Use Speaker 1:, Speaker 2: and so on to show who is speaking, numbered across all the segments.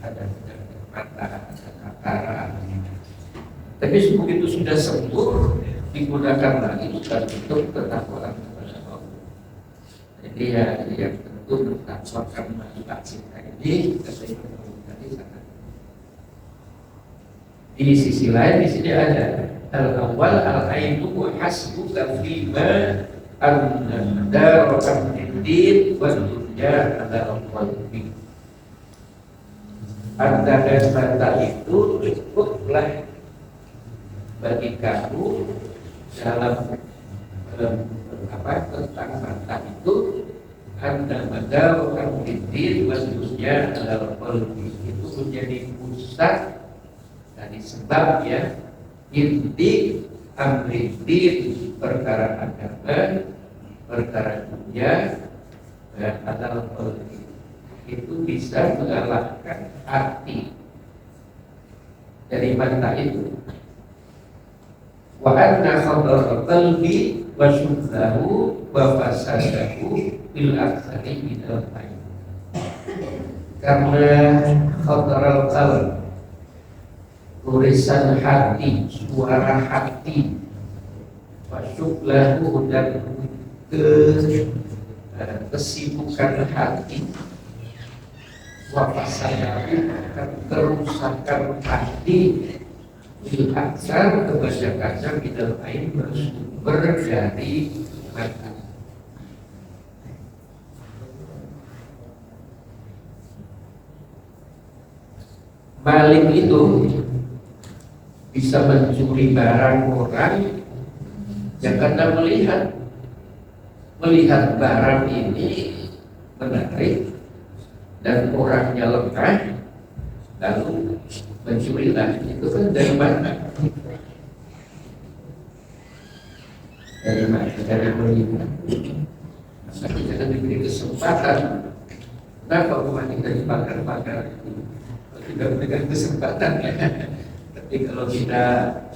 Speaker 1: ada penyakit mata, ada katarak. Tapi begitu sudah sembuh, digunakan lagi bukan untuk ketakwaan kepada Allah. Jadi ya yang tentu bertakwakan makhlukat kita ini tadi sangat. Di sisi lain di sini ada al-awwal al-ainu hasbuka fima an-darokan din wa dunya ala al-qalbi. Antara mata itu cukuplah bagi kamu dalam tentang mata itu anda mendawakan diri waslusnya adalah qalbi itu menjadi pusat dari sebab ya inti amri din perkara agama perkara dunia adalah qalbi itu bisa mengalahkan hati dari mata itu. Wa anna khadar qalbi wa syuddahu wa fasadahu bil aksari minal ain. Karena khadar qalbi tulisan hati, suara hati, wa syuddahu dan kesibukan hati, wa fasadahu dan kerusakan hati aksar kebanyakannya minal ain bersumber dari mata. Maling itu bisa mencuri barang orang yang karena melihat barang ini menarik dan orangnya lemah lalu mencurilah. Itu kan dari mana? Dari melihat. Maka jangan diberi kesempatan. Kenapa rumah kita dibakar-bakar? Tidak memberikan kesempatan ya. Tapi kalau kita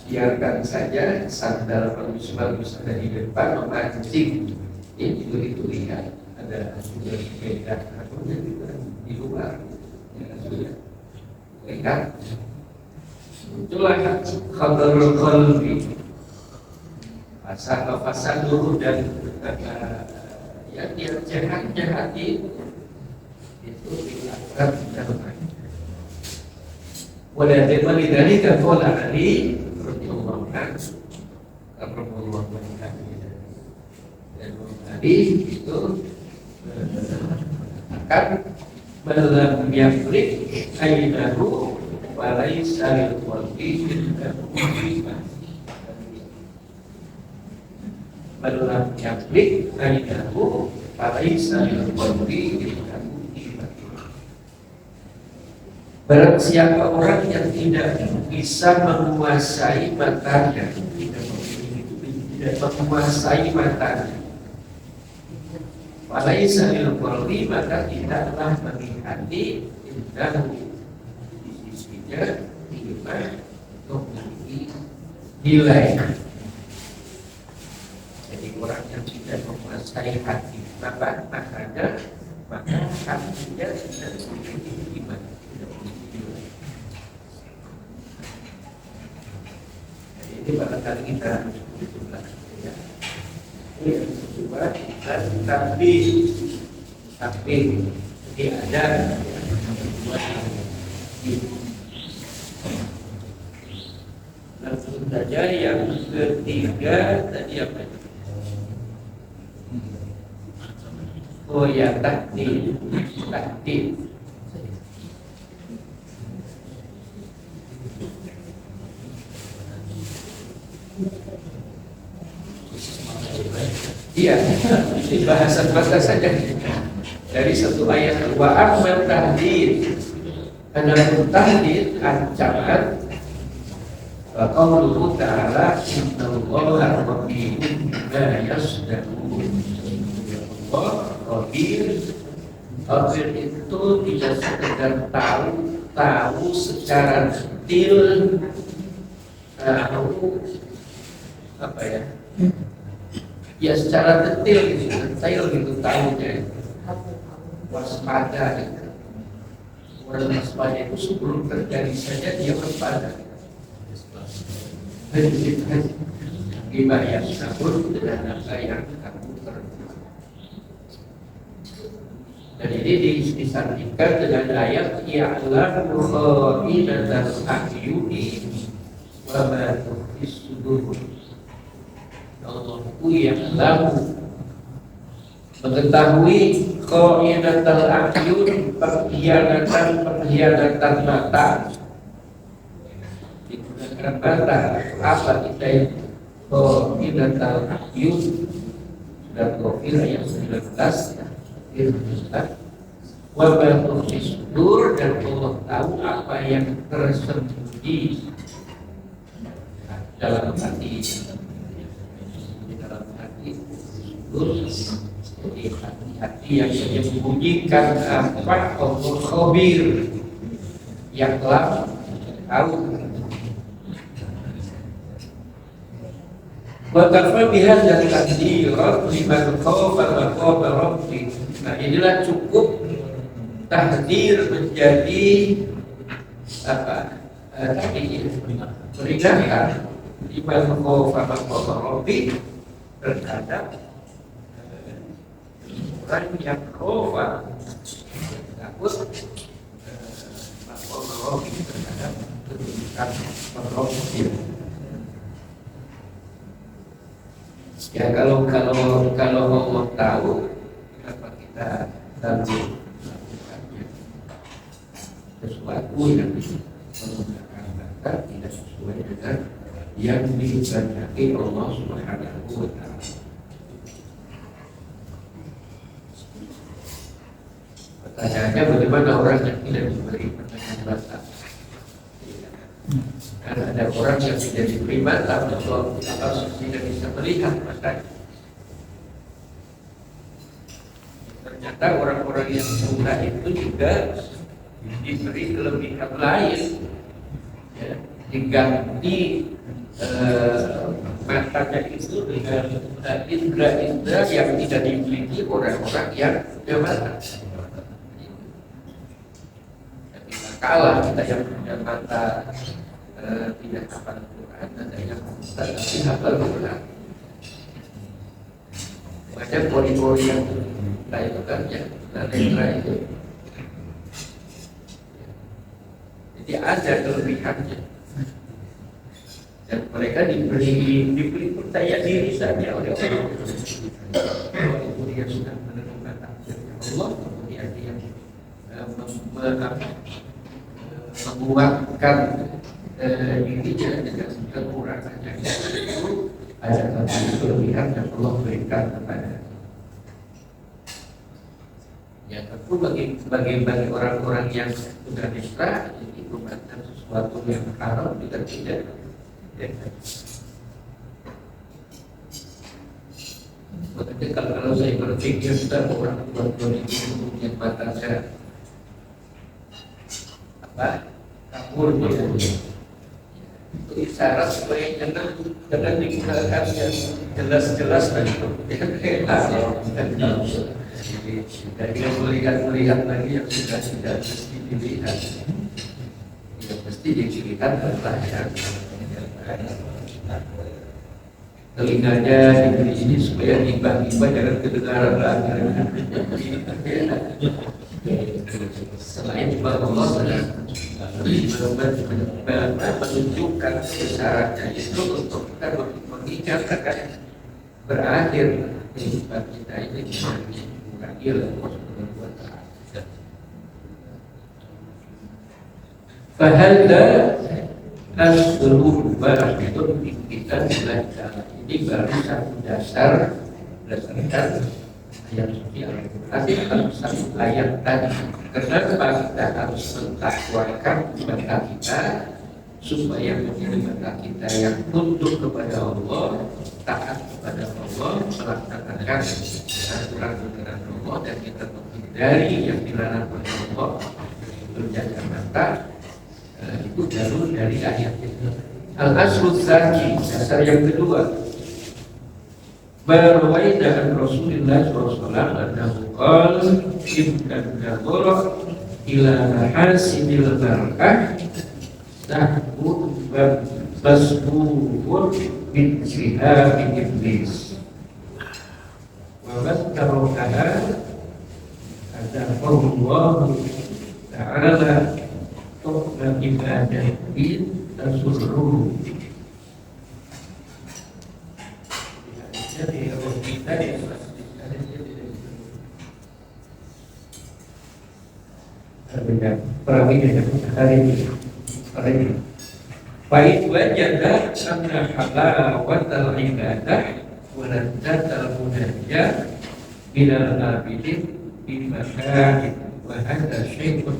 Speaker 1: biarkan saja sandal bagus-bagus ada di depan memancing, itu lihat ada sudah sepeda atau di luar ya sudah lihat itulah khabarul qalbi fasad dulu dan yang jahatnya hati itu dilakukan dalam hati. Walau dari kafala Ali radhiyallahu anhu karramallahu wajhahu dan Ali itu akan dalam yafrik ainahu walaysa lil qalbi illa muslimah. Dalam yafrik ainahu walaysa lil qalbi illa muslimah. Barang siapa orang yang tidak bisa menguasai matanya, tidak menguasai matanya, walaysa lil qalbi maka tidaklah menghati indahu di sisinya iman untuk memiliki nilai. Jadi orang yang tidak menguasai hati makanya maka hatinya tidak memiliki iman. Ini barangkali kita ya. Ini yang kedua tapi ini ada langsung saja yang ketiga tadi apa? Oh ya takdir. Iya, di bahasa saja dari satu ayat wa amal tahdid. Adapun tahdid ancaman qauluhu ta'ala innallaha khabirun bima yasna'un. Allah khabir. Khabir itu tidak sekedar tahu secara detail apa ya? Ya secara detail gitu tahunya waspada gitu. Orang waspada itu sebelum terjadi saja dia waspada. Bima yasna'un dengan apa yang kamu perbuat. Dan ini disandingkan dengan ayat ya'lamu kha'inatal a'yuni wa ma tukhfis sudur. Allah itu yang mengetahui kha'inatal a'yun, perkhianatan mata. Digunakan mata apa kita itu kha'inatal a'yun, sudah profil yang 19 wa ma tukhfis sudur, dan Allah tahu apa yang tersembunyi dalam hati. Jadi hati-hati yang menyembunyikan apa Allah khabir, yang telah tahu. Wa kafa bihadzal taqdirat liman khafa maqama rabbih. Nah, inilah cukup tahdir menjadi apa? Tadi peringatan liman khafa maqama rabbih terhadap orang yang khafa takut maqama rabbih, terhadap kedudukan Rabb. Ya kalau Allah tahu, kenapa kita lalu melakukannya? Sesuatu yang menggunakan kata tidak sesuai dengan yang dikehendaki Allah Subhanahu wa Ta'ala. Pertanyaannya, bagaimana orang yang tidak diberi pandangan mata? Karena ada orang yang tidak diberi mata, atau tidak bisa melihat matanya. Ternyata orang-orang yang buta itu juga diberi kelebihan lain, ya, diganti matanya itu dengan indera-indera yang tidak dimiliki orang-orang yang punya mata. Kalah kita yang punya mata tidak hafal Quran, ada yang tapi hafal Quran. Banyak pori-pori yang itu kan ya, letra itu. Jadi ada kelebihannya. Dan mereka diberi percaya diri saja oleh Allah. Kalau dia sudah menerima takdirnya Allah, kemudian dia menguatkan dirinya dengan kekurangannya, itu ada kelebihan yang Allah berikan kepada. Ya tentu bagi orang-orang yang sudah nisra, ini bukan sesuatu yang haram, tidak. Makanya kalau saya berpikir sudah orang tua itu kemudian mata saya kabur ya. Itu isyarat supaya jangan digunakan yang jelas-jelas dan kemudian jadi melihat lagi yang sudah tidak mesti dilihat, yang mesti dilihat adalah yang telinganya diberi ini supaya tiba-tiba jangan kedengaran lagi. Selain bahwa Allah menunjukkan isyaratnya itu untuk kita mengingat akan berakhir kehidupan kita ini berakhir berbuat taat. Fahada asluhu barakatun kita belajar ini baru satu dasar berdasarkan ayat suci Al-Quran satu ayat tadi. Kenapa kita harus mentakwakan mata kita supaya menjadi mata kita yang tunduk kepada Allah, taat kepada Allah, melaksanakan aturan-aturan Allah, dan kita menghindari yang dilarang oleh Allah, menjaga mata. Itu jalur dari ayat itu. Al-Asrul Zaki, dasar yang kedua, Barwaida an Rasulullah SAW annahu qala inna nadhara ila hasimil barakah sahbun basbun min syihabi iblis wa battarokaha adafallahu ta'ala tu'la ibadatin tasurruhu. Jadi kalau kita hari ini baik wajada anna halawatal ibadah wa ladzatal munajjah minal abidin bi makan wa hadza syai'un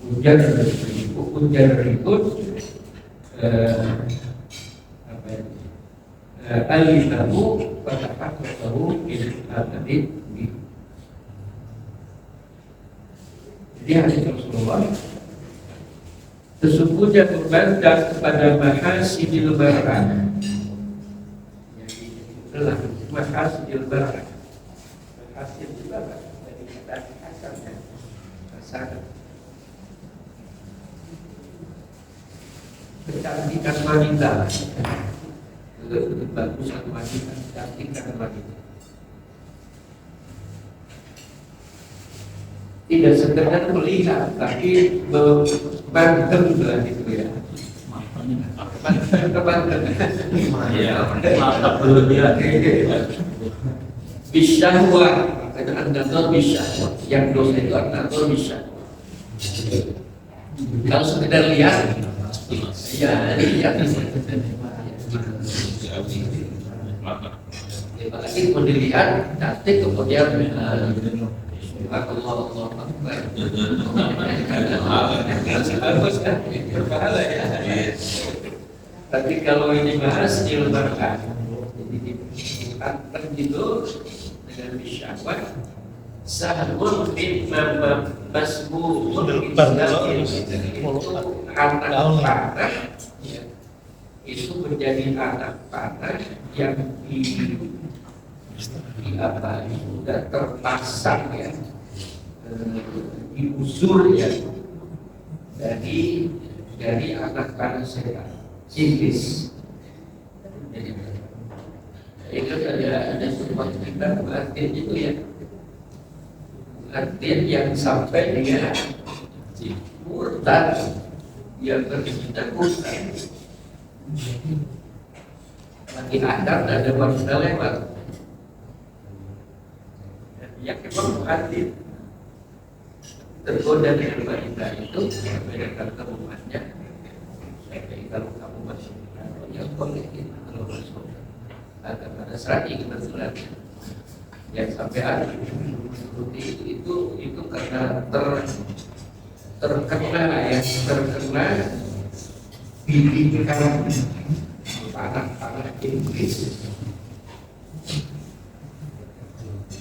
Speaker 1: mujarribun apa ya alifahu wa tahaqqaqahu bil adabi. Jadi hadis Rasulullah, sesungguhnya berbanding kepada mahasidil barakah, adalah mahasidil barakah. Mahasidil barakah dari kata asalnya masakan, kecantikan wanita, kebagusan wanita, kecantikan wanita. Tidak sekedar melihat, tapi banten lah itu ya. Banten. Bisyahwah, kata an-nazar bisyahwah. Yang dosa itu an-nazar bisyahwah. Kalau sekedar lihat, ya lihat. Apalagi mau dilihat, nanti kemudian Allah berpahala ya. Tapi kalau ini bahas ilbarkah, jadi diantar gitu dengan bisyahwat sahbun imam basbun itu anak panah, itu menjadi anak panah yang apa sudah terpasang ya, diusur ya dari anak panah setan iblis. Jadi itu ada sebuah kita pengertian itu ya, pengertian yang sampai dengan murtad, yang berkita murtad. Lagi ada manusia lewat yang memang hadir tergoda dengan wanita itu, membedakan kemampuannya. Kalau kamu masih ya boleh, kalau masuk ada pada saat ini kebetulan yang sampai ada seperti itu karena terkena bidikan panah iblis.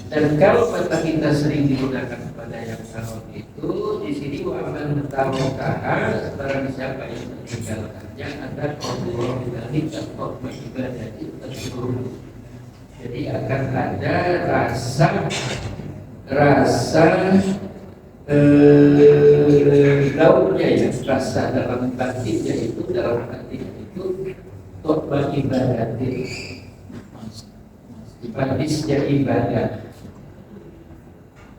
Speaker 1: Dan kalau kata kita sering digunakan pada yang haram itu, di sini waman tarokaha, barang siapa yang meninggalkannya ada Allah dari Allah ibadah itu tersuruh. Jadi akan ada rasa launya ya, rasa dalam batinnya itu, dalam hatinya itu to'ba ibadatin, ibadisnya ibadah.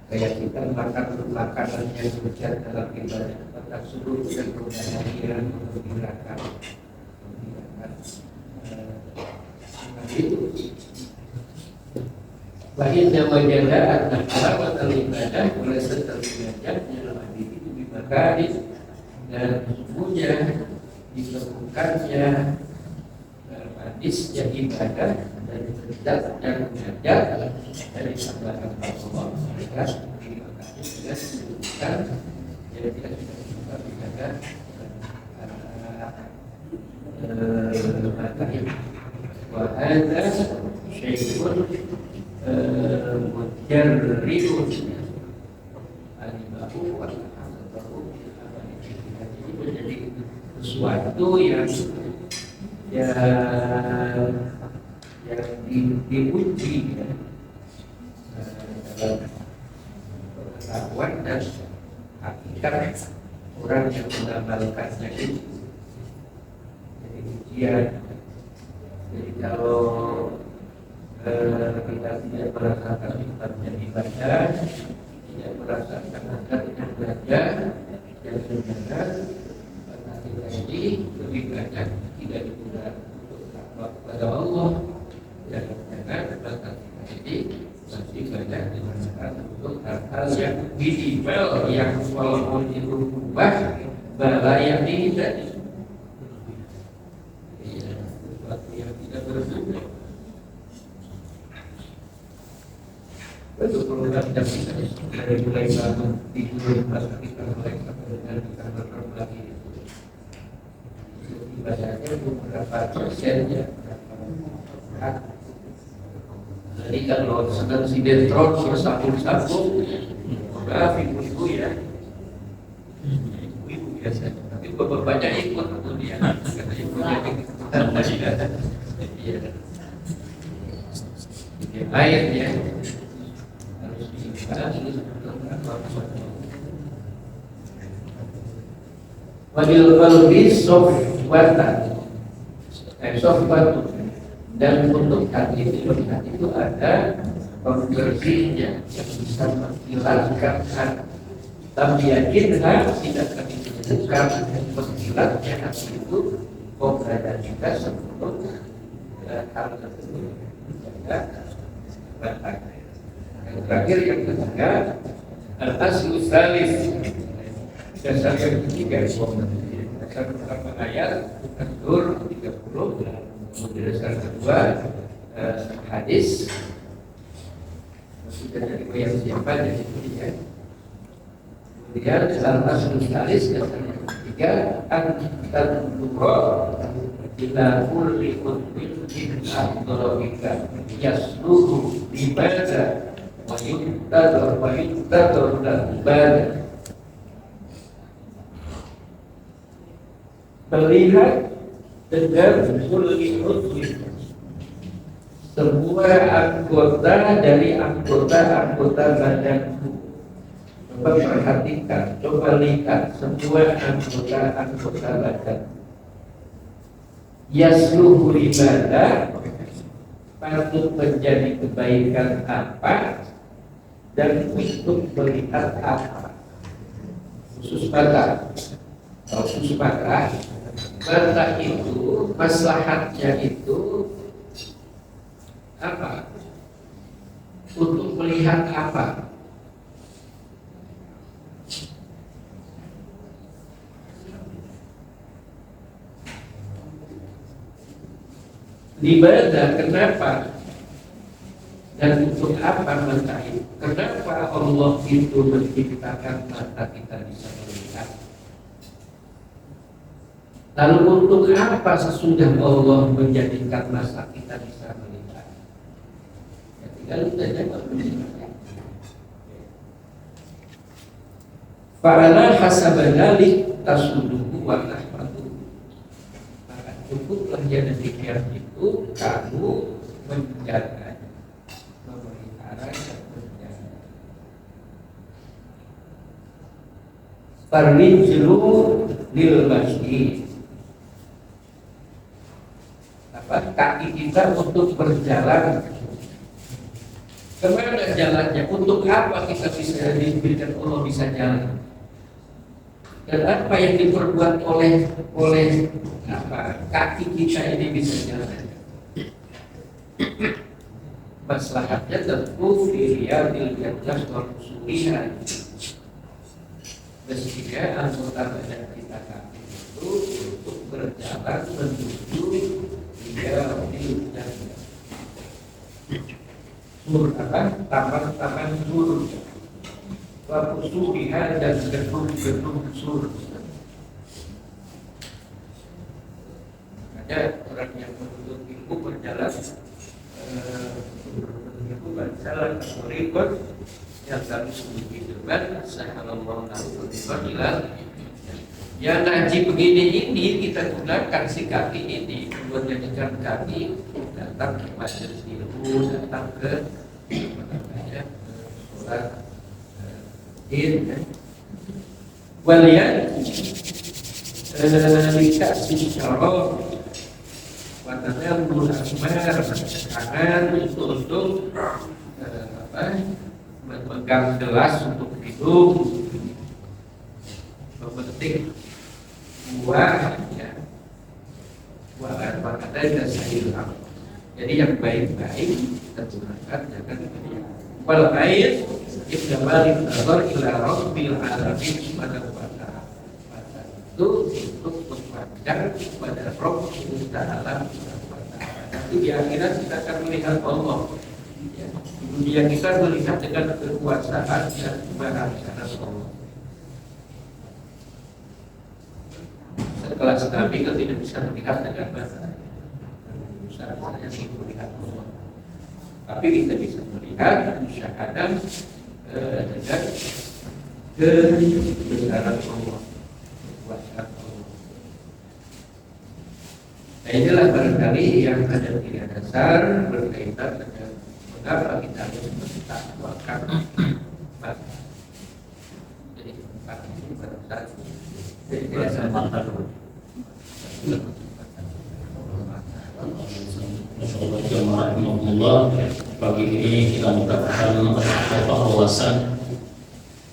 Speaker 1: Kayak kita makan makanan yang berjat dalam ibadah, tetap suruh dan kemudian menggunakan itu. Bahkan wajada anak alamat ibadah mulai serta belajar dalam hadis itu dibakari, dan sesungguhnya ditemukannya dalam hadisnya ibadah dan berjat dan belajar dari sabda Allah. Mereka dibakari dengan disebutkan, jadi kita sudah menjaga matahari. Wahada syai'un mujarribun alibahu wa ta'alabahu. Ini menjadi sesuatu yang diuji ya, dalam pengetahuan dan hakikat orang yang mengamalkannya itu jadi ujian. Jadi kalau kita tidak merasakan nikmatnya ibadah, tidak merasakan nikmatnya belajar, yang sebenarnya maka kita ini lebih banyak tidak digunakan untuk takwa kepada Allah, dan jangan maka kita ini masih banyak digunakan untuk hal-hal yang minimal yang walaupun itu berubah bahwa yang tidak sesuatu yang tidak berguna. Betul, kalau kita bisa dari mulai bangun tidur masa kita mulai dengan kita bergerak lagi ibadahnya beberapa persennya. Jadi kalau sedang sinetron bersambung-sambung, maaf ibu-ibu ya, ibu biasa, tapi bapak-bapaknya ikut kemudian karena ibunya ikutan air ya. Wadil qalbi sofwatan dan untuk hati itu ada pembersihnya yang bisa menghilangkan hati. Tapi yakinlah tidak akan ditemukan menghilangnya hati itu kepada kita sebelum hal tersebut. Yang terakhir yang ketiga al-aslu salif, dasar yang ketiga dasar pertama ayat An-Nur 30, kemudian dasar kedua hadis sudah dari yang siapa dari ketiga, kemudian al-aslu salif dasar yang ketiga an-tadbura ila kulli qutbin min al-darabika yasluhu ibadah wa yuktadar ibadah. Melihat dengan kulli qutbin semua anggota dari anggota badanku. Coba perhatikan, coba lihat semua anggota badan. Yasluhu ibadah patut menjadi kebaikan apa dan untuk melihat apa. Khusus mata, khusus mata itu maslahatnya itu apa? Untuk melihat apa? Ibadah, kenapa? Dan untuk apa mata itu? Kenapa Allah itu menciptakan mata kita bisa melihat? Lalu untuk apa sesudah Allah menjadikan mata kita bisa melihat? Ya, tinggal kita jawab. Fa'ala hasabadalik tasuduhu wa rahmatuhu. Maka cukuplah yang demikian itu kamu menjaga, memelihara dan menjaga. Farrijlu lil masjid. Kaki kita untuk berjalan. Kemana jalannya? Untuk apa kita bisa diberikan Allah bisa jalan? Dan apa yang diperbuat oleh apa kaki kita ini bisa jalan? Maslahatnya tentu filial jannah wal usuliha. Mestinya anggota badan kita kaki itu untuk berjalan menuju filial jannah. Sur apa? Taman-taman sur. Wa usuliha dan gedung-gedung sur. Ada orang yang menuntut ilmu berjalan berjalan berikut yang harus menghidupkan sahalallahu alaihi wasallam. Yang ngaji begini ini kita gunakan si kaki ini buat jadikan kaki datang ke majelis ilmu, datang ke sholat id. Walian dikasih syaraf warnanya lembut asmar, tangan itu untuk memegang gelas untuk minum, memetik buah, ya, buah dan sayur. Jadi yang baik-baik kita gunakan, jangan yang wal air ibdabalin nazar ila rabbil alamin subhanahu wa ta'ala. Itu untuk memandang kepada Rabb Ta'ala. Nanti di akhirat kita akan melihat Allah. Ya, di dunia kita melihat dengan kekuasaan dan kemahasaan Allah. Sekelas Nabi kita tidak bisa melihat dengan mata. Saya sih melihat Allah. Tapi kita bisa melihat musyahadah dengan kebesaran Allah, kekuasaan Allah. Nah, inilah barangkali yang ada tiga dasar berkaitan dengan mengapa kita harus mentakwakan mata. Jadi mata ini pada saat jadi tidak sama.
Speaker 2: Assalamualaikum. Pagi ini kita mendapatkan wawasan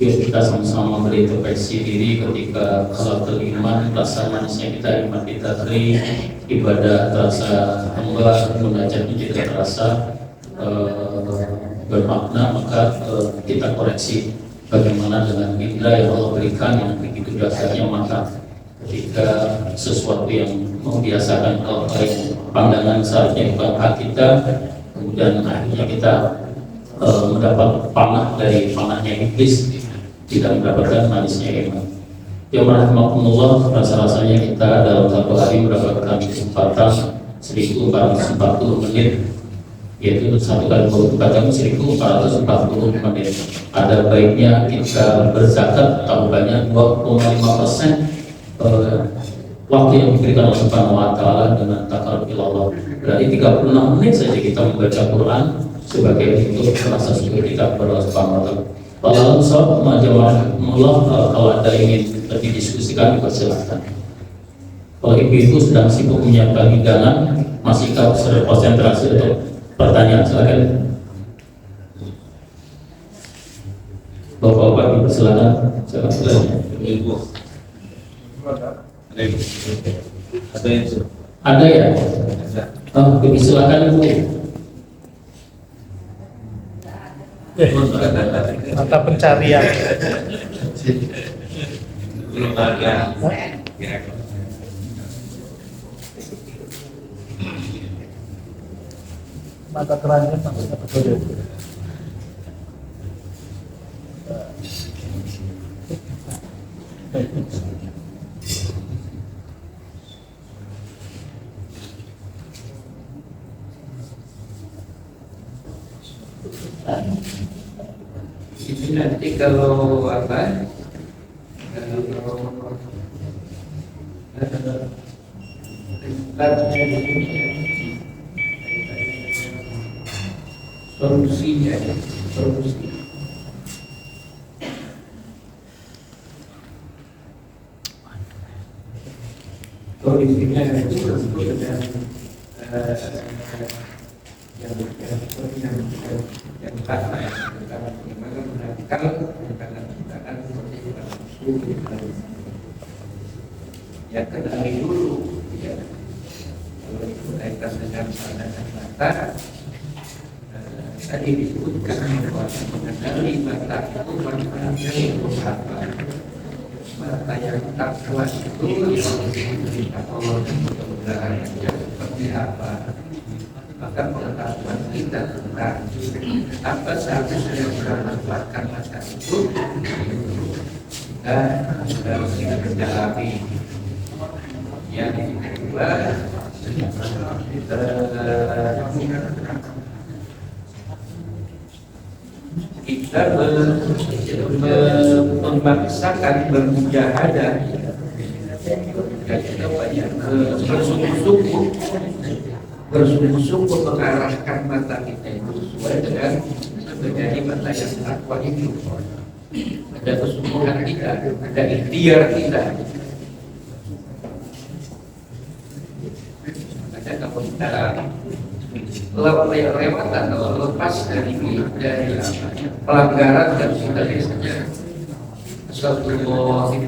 Speaker 2: biar kita sama-sama berintrospeksi diri ketika kalau iman, rasa manisnya kita iman kita teri ibadah terasa hamba munajat tidak terasa bermakna, maka kita koreksi bagaimana dengan indera yang Allah berikan yang begitu dasarnya mata. Ketika sesuatu yang membiasakan kalau pandangan seharusnya bukan hak kita, kemudian akhirnya kita mendapat panah dari panahnya iblis, tidak mendapatkan manisnya iman. Ya rahmatullah, rasa-rasanya kita dalam satu hari mendapatkan kesempatan 1440 menit, yaitu satu kali 24 jam 1440 menit. Ada baiknya kita berzakat tambahnya 2,5% waktu yang diberikan oleh Subhanahu wa ta'ala dengan takarub ilallah. Berarti 36 menit saja kita membaca Quran sebagai bentuk rasa syukur kita kepada Allah Subhanahu wa ta'ala. Walau sob majamullah, kalau ada ingin lebih diskusikan dipersilakan. Kalau ibu-ibu sedang sibuk menyiapkan hidangan, masih konsentrasi untuk pertanyaan, silakan. Bapak-bapak dipersilakan. Silakan. Ibu. Ada ya? Oh, silakan Ibu.
Speaker 3: Mata pencarian.
Speaker 1: Belum ada.
Speaker 3: Mata keranjang maksudnya betul.
Speaker 1: Ini nanti kalau apa? Solusinya, solusi. Solusinya itu dengan yang kata bagaimana menakal tindakan seperti ya kenali dulu ya, kalau itu kaitan dengan pandangan mata tadi disebutkan bahwa mengenali mata itu manfaatnya itu apa. Mata yang takwa itu yang Allah dan kebenarannya seperti apa. Maka pengetahuan kita tentang apa seharusnya kita manfaatkan mata itu harus kita dalami. Yang kedua, kita memaksakan bermujahadah, dan kita banyak bersungguh-sungguh mengarahkan mata kita itu sesuai dengan menjadi mata yang takwa itu. ada kesungguhan kita, ada ikhtiar kita. Ada kalau kita lewatan atau lepas dari pelanggaran dan sebagainya, suatu mohon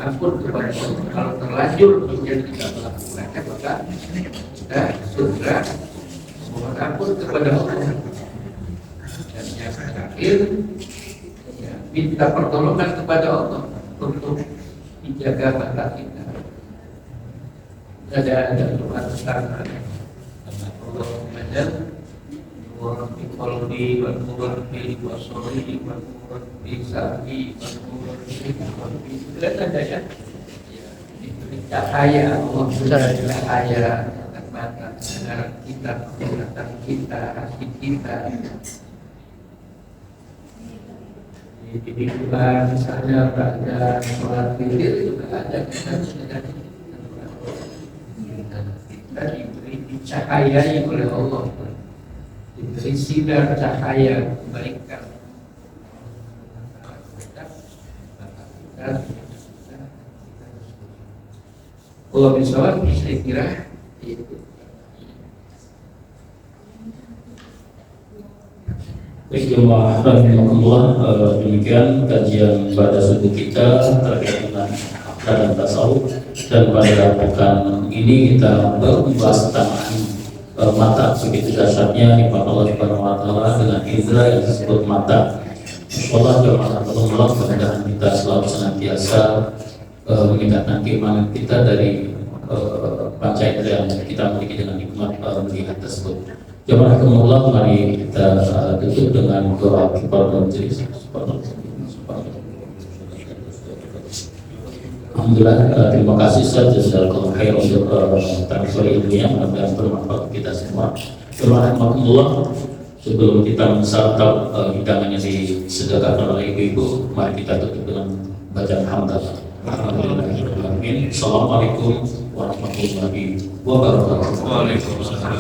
Speaker 1: ampun kepada Allah. Kalau terlanjur menjadi kita melakukannya, maka kita segera mohon ampun kepada Allah. Dan yang terakhir, ya, minta pertolongan kepada Allah untuk dijaga mata kita. Ada doa tentang Allah mengajar Warahmatullahi qalbi wa nurul basari wa nurul lisani wa nurul qalbi. Lihat ada ya, diberi cahaya Allah, cahaya mata agar kita, penglihatan kita, hati kita. Di bulan misalnya pada sholat witir juga ada kita diberi dicahayai oleh Allah, diberi sinar cahaya kebaikan. Allah bisa kira itu.
Speaker 2: Baik, jemaah rahimahullah, demikian kajian pada subuh kita terkait dengan akhlak dan tasawuf. Dan pada pekan ini kita baru membahas tentang mata, begitu dasarnya nikmat Allah Subhanahu wa taala dengan indera yang disebut mata. Insyaallah jemaah Allah, mudah-mudahan kita selalu senantiasa meningkatkan keimanan kita dari panca indera yang kita miliki dengan nikmat melihat tersebut. Jemaah Allah, mari kita tutup dengan doa kifaratul majlis. Alhamdulillah, terima kasih saja jazakallahu khair untuk transfer ilmunya, mudah-mudahan bermanfaat kita semua. Alhamdulillah, sebelum kita mensantap hidangan yang disedekahkan oleh ibu-ibu, mari kita tutup dengan bacaan hamdalah. Assalamualaikum warahmatullahi wabarakatuh.
Speaker 1: Waalaikumsalam.